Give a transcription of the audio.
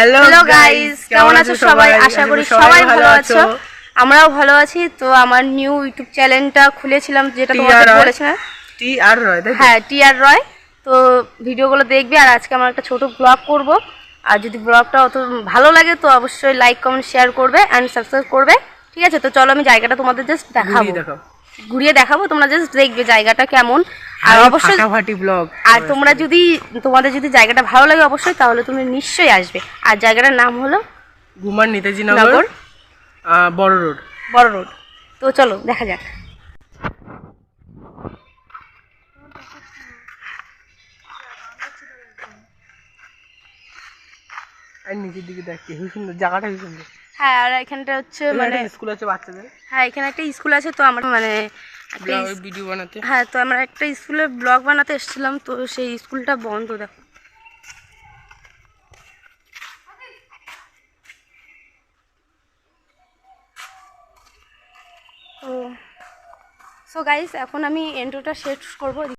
Hello guys, কেমন আছো সবাই? আশা করি সবাই ভালো আছো। আমরাও ভালো আছি। তো আমার নিউ ইউটিউব চ্যানেলটা খুলেছিলাম, যেটা তোমাদের বলেছিলাম, টি আর রয়। হ্যাঁ, টি আর রয়। তো ভিডিওগুলো দেখবে, আর আজকে আমরা একটা ছোট ব্লগ করব। আর যদি ব্লগটা অত ভালো লাগে তো অবশ্যই লাইক কমেন্ট শেয়ার করবে অ্যান্ড সাবস্ক্রাইব করবে। ঠিক আছে, তো চলো আমি জায়গাটা তোমাদের জাস্ট দেখাবো, ঘুরিয়ে দেখাবো। তোমরা জাস্ট দেখবে জায়গাটা কেমন। আর অবশ্যই ফাটাফাটি ব্লগ। আর তোমাদের যদি জায়গাটা ভালো লাগে অবশ্যই, তাহলে তুমি নিশ্চয়ই আসবে। আর জায়গাটার নাম হলো ঘুমার নেতাজি নগর, বড় রোড। তো চলো দেখা যাক। আর নিচের দিকে দেখ কি সুন্দর জায়গাটা, কি সুন্দর। হ্যাঁ, আর এখানটা হচ্ছে মানে স্কুল আছে বাচ্চাদের। হ্যাঁ, এখানে একটা স্কুল আছে। তো আমরা মানে একটা ভিডিও বানাতে, হ্যাঁ, তো আমরা একটা স্কুলে ব্লগ বানাতে এসেছিলাম। তো সেই স্কুলটা বন্ধ, দেখো। তো সো গাইস, এখন আমি এন্ট্রোটা শেষ করবো।